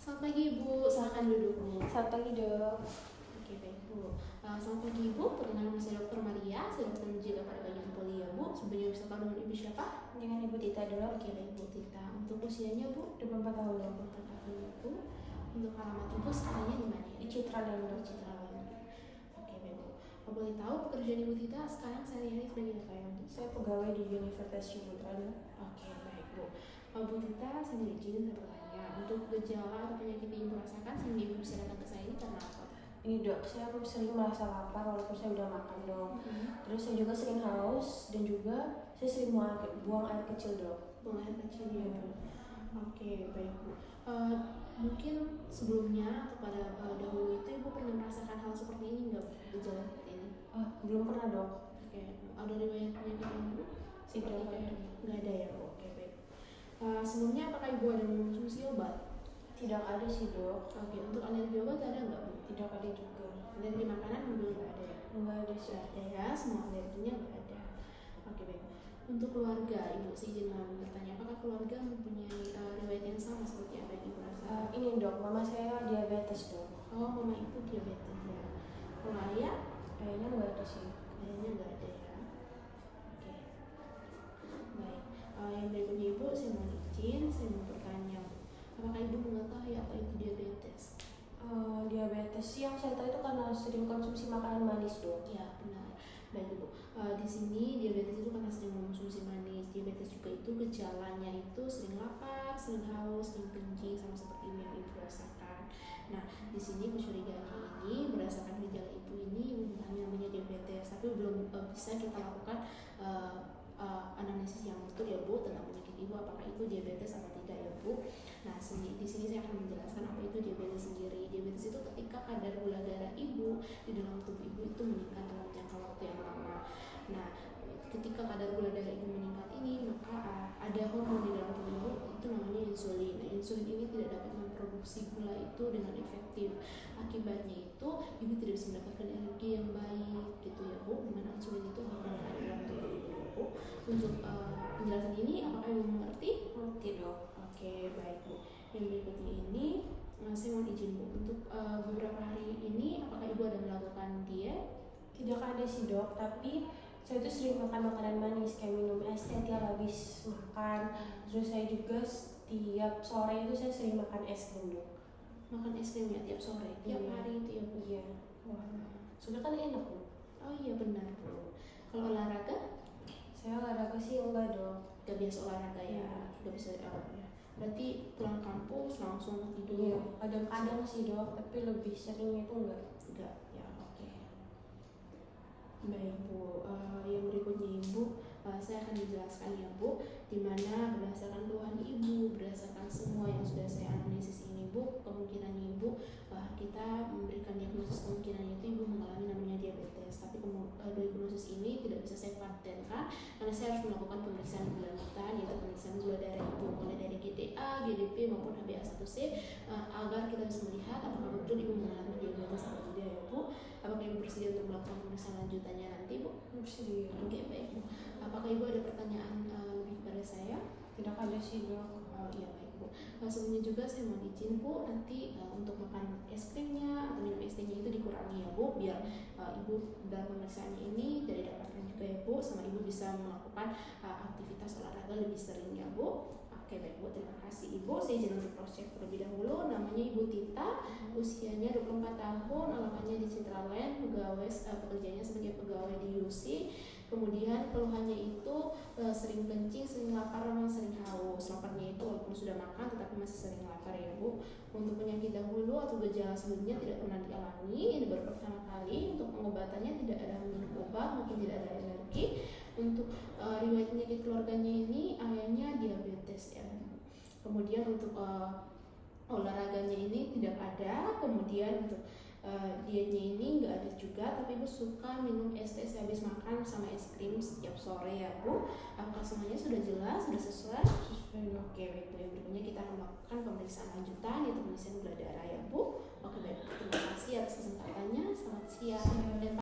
Selamat pagi Ibu, silakan duduk Bu. Selamat pagi dok. Oke baik Bu. Selamat pagi Ibu, perkenalkan saya Dr. Maria, saya dokter menjaga pada bagian poli ya Bu. Sebelumnya bisa tahu dengan Ibu siapa? Dengan Ibu Tita dok. Oke baik Bu Tita. Untuk usianya Bu? 24 tahun dok. 24 tahun ya Bu. Untuk alamat Ibu sekarangnya di mana ya? Di Citraland dok. Citraland. Oke baik Bu. Kalau boleh tahu pekerjaan Ibu Tita sekarang sehari-hari sebagai apa ya Bu? Saya pegawai di Universitas Ciputra dok. Oke baik Bu. Bu Tita, saya izin saya bertanya, untuk gejala atau penyakit yang Ibu rasakan sehingga Ibu bisa datang ke saya ini karena apa? Ini dok, saya sering merasa lapar walaupun saya udah makan dok. Terus saya juga sering haus dan juga saya sering buang air kecil dok. Buang air kecil ya Bu. Oke baik Bu. Mungkin sebelumnya atau pada dahulu itu Ibu pernah merasakan hal seperti ini nggak Bu? Gejala seperti ini? Belum pernah dok. Oke, ada riwayat penyakit yang Bu? Tidak ada. Nggak ada ya Bu. Oke baik. Sebelumnya apakah Ibu ada mengonsumsi obat? Tidak ada sih dok. Oke, untuk alergi obat ada nggak Bu? Tidak ada juga. Alergi makanan juga nggak ada ya? Enggak ada sih. Nggak ada ya, semua alerginya nggak ada. Oke baik. Untuk keluarga, Ibu saya izin bertanya, apakah keluarga mempunyai riwayat yang sama seperti apa yang Ibu rasakan? Ini dok, mama saya diabetes dok. Oh, mama Ibu diabetes ya. Kalau ayah? Kayaknya nggak ada sih. Kayaknya nggak ada ya. Oke. Baik. Yang berikutnya Ibu, saya mau izin, saya mau bertanya, apakah Ibu mengetahui apa itu diabetes? Diabetes sih yang saya tahu itu karena sering konsumsi makanan manis dok. Ya benar. Baik Ibu. Di sini diabetes itu karena sering mengonsumsi manis. Diabetes juga itu gejalanya itu sering lapar, sering haus, sering kencing sama seperti yang Ibu rasakan. Nah, di sini kecurigaannya ini berdasarkan gejala Ibu ini hanya namanya diabetes, tapi belum bisa kita lakukan anamnesis yang betul ya Bu tentang penyakit Ibu, apakah itu diabetes atau tidak ya Bu. Nah, di sini saya akan menjelaskan apa itu diabetes sendiri. Diabetes itu ketika kadar gula darah Ibu di dalam tubuh Ibu itu meningkat dalam jangka waktu yang lama. Nah, ketika kadar gula darah Ibu meningkat ini, maka ada hormon di dalam tubuh Ibu itu namanya insulin. Nah, insulin ini tidak dapat memproduksi gula itu dengan efektif. Akibatnya itu Ibu tidak bisa mendapatkan energi yang baik gitu ya Bu. Dimana insulin itu hormon yang ada dalam tubuh Ibu ya Bu. Untuk penjelasan ini apakah Ibu mengerti? Mengerti dok. Oke baik Bu. Yang berikutnya ini saya mau izin Bu untuk beberapa hari ini apakah Ibu ada melakukan diet? Tidak ada sih dok, tapi saya tuh sering makan makanan manis kayak minum es teh tiap habis makan. Terus saya juga setiap sore itu saya sering makan es krim dok. Makan es krim ya tiap sore, tiap hari itu ya Bu? Iya. Wah, Sudah kan enak dok. oh iya benar Bu. Kalau olahraga? Saya olahraga sih enggak dok. Gak biasa olahraga ya, gak bisa ya. Berarti pulang kampus langsung tidur? Iya, kadang-kadang sih dok, tapi lebih seringnya itu enggak. Enggak, ya oke. Baik Bu, yang berikutnya Ibu, saya akan dijelaskan ya Bu, dimana berdasarkan keluhan Ibu, berdasarkan semua yang sudah saya analisis ini Bu, kemungkinannya Ibu, kita memberikan diagnosis kemungkinan itu Ibu mengalami namanya diabetes. Tapi diagnosis ini tidak bisa saya patenkan karena saya harus melakukan pemeriksaan gula kita, yaitu pemeriksaan gula darah Ibu mulai dari GDA, GDP maupun HbA1c agar kita bisa melihat apakah betul Ibu mengalami diabetes atau tidak ya Bu. Apakah Ibu bersedia untuk melakukan pemeriksaan lanjutannya nanti Bu? Bersedia. Oke baik Bu. Apakah Ibu ada pertanyaan lebih kepada saya? Tidak ada sih dok. Oh iya baik Bu. Sebelumnya juga saya mau izin Bu nanti untuk makan es krimnya atau minum es tehnya itu dikurangi ya Bu, biar Ibu dalam pemeriksaannya ini tidak dapatkan juga ya Bu, sama Ibu bisa melakukan aktivitas olahraga lebih sering ya Bu. Oke baik Bu, terima kasih Ibu. Saya izin untuk cross check terlebih dahulu. Namanya Ibu Tita, usianya 24 tahun, alamatnya di Citraland, pekerjaannya sebagai pegawai di UC. Kemudian keluhannya itu sering kencing, sering lapar, memang sering haus. Laparnya itu walaupun sudah makan tetapi masih sering lapar ya Bu. Untuk penyakit dahulu atau gejala sebelumnya tidak pernah dialami, ini baru pertama kali. Untuk pengobatannya tidak ada minum obat maupun tidak ada alergi. Untuk riwayat penyakit keluarganya ini ayahnya diabetes ya. Kemudian untuk olahraganya ini tidak ada. Kemudian untuk dietnya ini nggak ada juga, tapi Ibu suka minum es teh habis makan sama es krim setiap sore ya Bu. Apakah semuanya sudah jelas, sudah sesuai? Sesuai dok. Oke baik Bu, yang berikutnya kita akan melakukan pemeriksaan lanjutan yaitu pemeriksaan gula darah ya Bu. Oke baik Bu, terima kasih atas kesempatannya. Selamat siang dan